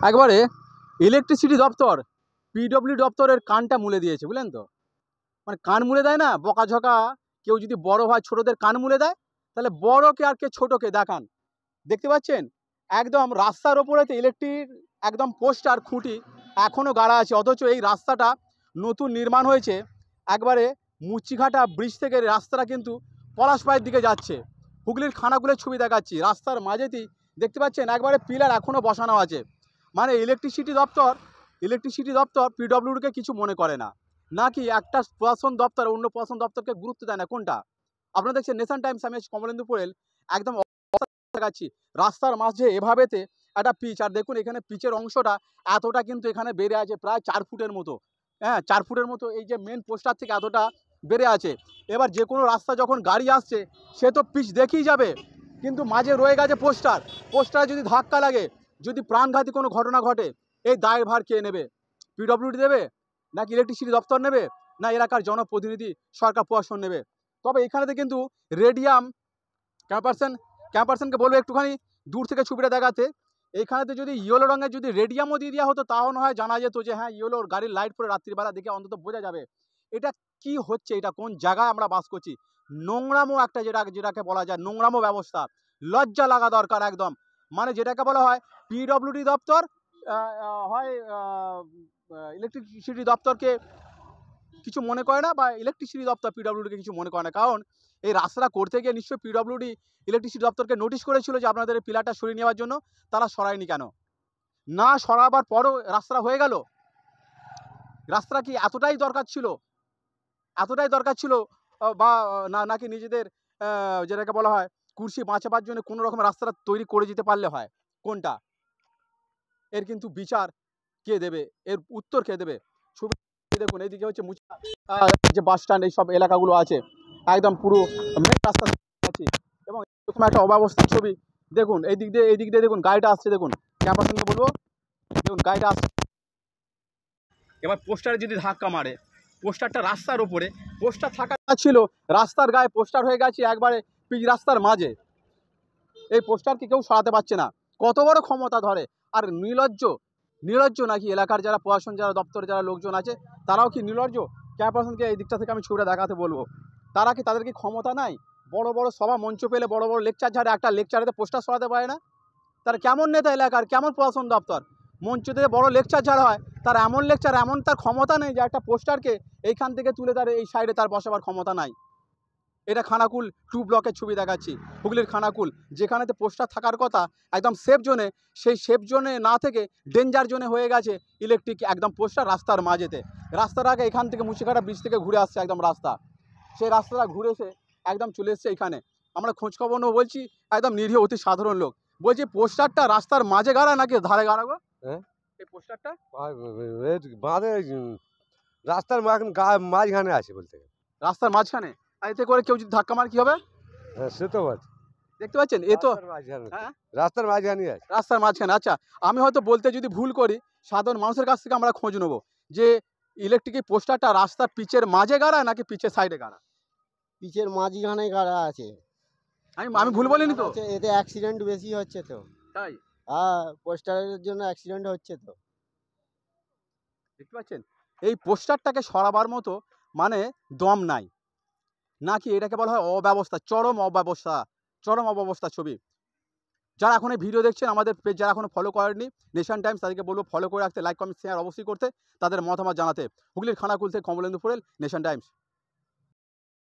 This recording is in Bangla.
একবারে ইলেকট্রিসিটি দপ্তর পিডব্লিউ দপ্তরের কানটা মুলে দিয়েছে, বুঝলেন তো। মানে কান মুলে দেয় না, বকাঝকা কেউ যদি বড় হয় ছোটদের কান মুলে দেয়, তাহলে বড়কে আর কে ছোটকে দেখান। দেখতে পাচ্ছেন একদম রাস্তার ওপরেতে ইলেকট্রিক একদম পোস্টার খুঁটি এখনও গাড়া আছে, অথচ এই রাস্তাটা নতুন নির্মাণ হয়েছে। একবারে মুচিঘাটা ব্রিজ থেকে রাস্তাটা কিন্তু পলাশপাড়ের দিকে যাচ্ছে। হুগলির খানাকুলের ছবি দেখাচ্ছি, রাস্তার মাঝেতেই দেখতে পাচ্ছেন একবারে পিলার এখনও বসানো আছে। মানে ইলেকট্রিসিটি দপ্তর পিডব্লিউডিকে কিছু মনে করে না, নাকি একটা প্রশাসন দপ্তর অন্য প্রশাসন দপ্তরকে গুরুত্ব দেয় না কোনটা। আপনারা দেখছেন নেশন টাইমস, আমি কমলেন্দু পোড়েল একদম দেখাচ্ছি। রাস্তার মাঝে এভাবেতে একটা পিচ, আর দেখুন এখানে পিচের অংশটা এতটা কিন্তু এখানে বেড়ে আছে প্রায় 4 ফুটের মতো। হ্যাঁ, 4 ফুটের মতো এই যে মেন পোস্টার থেকে এতটা বেড়ে আছে। এবার যে কোনো রাস্তা যখন গাড়ি আসছে সে তো পিচ দেখেই যাবে, কিন্তু মাঝে রয়ে গেছে পোস্টারে যদি ধাক্কা লাগে, যদি প্রাণঘাতী কোনো ঘটনা ঘটে, এই দায়ের ভার কে নেবে? পিডব্লিউডি দেবে, নাকি ইলেকট্রিসিটি দপ্তর নেবে, না এলাকার জনপ্রতিনিধি সরকার প্রশাসন নেবে? তবে এখানেতে কিন্তু রেডিয়াম ক্যাম্পারসনকে বলবো একটুখানি দূর থেকে ছবিটা দেখাতে। এইখানেতে যদি ইয়েলো রঙের যদি রেডিয়ামও দিয়ে দেওয়া হতো, তাও না হয় জানা যেত যে হ্যাঁ ইয়েলোর গাড়ির লাইট পরে রাত্রিবেলা দেখে অন্তত বোঝা যাবে এটা কি হচ্ছে, এটা কোন জায়গায় আমরা বাস করছি। নোংরামো একটা যেটাকে বলা যায় নোংরামো ব্যবস্থা, লজ্জা লাগা দরকার একদম। মানে যেটাকে বলা হয় পিডব্লিউডি দপ্তর হয় ইলেকট্রিসিটি দপ্তরকে কিছু মনে করে না, বা ইলেকট্রিসিটি দপ্তর পিডব্লিউডিকে কিছু মনে করে না। কারণ এই রাস্তাটা করতে গিয়ে নিশ্চয়ই পিডব্লিউডি ইলেকট্রিসিটি দপ্তরকে নোটিশ করেছিল যে আপনাদের এই পিলারটা সরিয়ে নেওয়ার জন্য, তারা সরায়নি কেন? না সরাবার পরও রাস্তাটা হয়ে গেল। রাস্তাটা কি এতটাই দরকার ছিল বা নাকি নিজেদের যেটাকে বলা হয় কুর্সি বাঁচাবার জন্য কোনো রকম রাস্তাটা তৈরি করে দিতে পারলে হয়? কোনটা? এর কিন্তু বিচার কে দেবে, এর উত্তর কে দেবে? ছবি দেখুন, এইদিকে হচ্ছে যে বাস স্ট্যান্ড, এইসব এলাকাগুলো আছে একদম পুরো মেন রাস্তা আছে, এবং এরকম একটা অব্যবস্থার ছবি দেখুন। এই দিক দিয়ে দেখুন গাড়িটা আসছে, দেখুন ক্যাম্পাসকে বলবো দেখুন গাড়িটা আসছে। এবার পোস্টারে যদি ধাক্কা মারে, পোস্টারটা রাস্তার উপরে, পোস্টার থাকা ছিল রাস্তার গায়ে, পোস্টার হয়ে গেছে একবারে পিচ রাস্তার মাঝে। এই পোস্টারকে কেউ সরাতে পারছে না, কত বড় ক্ষমতা ধরে। আর নির্লজ্জ নাকি এলাকার যারা প্রশাসন, যারা দপ্তরে যারা লোকজন আছে, তারাও কি নির্লজ্জ? ক্যাম্পাসকে এই দিকটা থেকে আমি ছবিটা দেখাতে বলবো, তাদের কি ক্ষমতা নাই? বড় বড় সভা মঞ্চ পেলে, বড় বড় লেকচার ঝাড়ে, একটা লেকচারেতে পোস্টার সরাতে পারে না? তার কেমন নেতা এলাকার, কেমন প্রশাসন দপ্তর? মঞ্চ থেকে বড় লেকচার ঝাড়া হয়, তার এমন লেকচার, এমন তার ক্ষমতা নেই যে একটা পোস্টারকে এইখান থেকে তুলে তার এই সাইডে তার বসাবার ক্ষমতা নাই। এটা খানাকুল 2 ব্লকের ছবি দেখাচ্ছি, হুগলির খানাকুল, যেখানেতে পোস্টার থাকার কথা একদম সেফ জোনে, সেই সেফ জোনে না থেকে ডেঞ্জার জোনে হয়ে গেছে ইলেকট্রিক একদম পোস্টার রাস্তার মাঝেতে। রাস্তার আগে এখান থেকে মুচিঘাটা ব্রিজ থেকে ঘুরে আসছে একদম রাস্তা, সেই রাস্তাটা ঘুরে এসে একদম চলে এসছে এইখানে। আমরা খোঁজখবর নেবো, বলছি একদম নিরীহ অতি সাধারণ লোক, বলছি পোস্টারটা রাস্তার মাঝে গাড়া নাকি ধারে গাড়া গো? হ্যাঁ, এই পোস্টারটা বাঁধে রাস্তার মাঝখানে আছে বলতে গেলে। রাস্তার মাঝখানে, আর এতে করে কেউ যদি ধাক্কা মার কি হবে? হ্যাঁ, সে তো বলছে। দেখতে পাচ্ছেন এ তো হ্যাঁ, রাস্তার মাঝখানে আছে। রাস্তার মাঝখানে। আচ্ছা, আমি হয়তো বলতে যদি ভুল করি, সাধারণ মানুষের কাছ থেকে আমরা খোঁজ নেবো যে ইলেকট্রিক পোস্টারটা রাস্তার পিচের মাঝে গাড়া নাকি পিচের সাইডে গাড়া? পিচের মাঝখানে গাড়া আছে। আমি ভুল বলিনি তো? এতে অ্যাক্সিডেন্ট বেশি হচ্ছে তো। তাই হ্যাঁ, পোস্টারের জন্য অ্যাক্সিডেন্ট হচ্ছে তো। দেখতে পাচ্ছেন এই পোস্টারটাকে সরাবার মতো মানে দম নাই, নাকি এটাকে বলা হয় অব্যবস্থা, চরম অব্যবস্থা ছবি। যারা এখন এই ভিডিও দেখছেন, আমাদের পেজ যারা এখনো ফলো করেননি নেশন টাইমস, তাদেরকে বলবো ফলো করে রাখতে, লাইক কমেন্ট শেয়ার অবশ্যই করতে, তাদের মতামত জানাতে। হুগলির খানাকুল থেকে কমলেন্দু পোড়েল, নেশন টাইমস।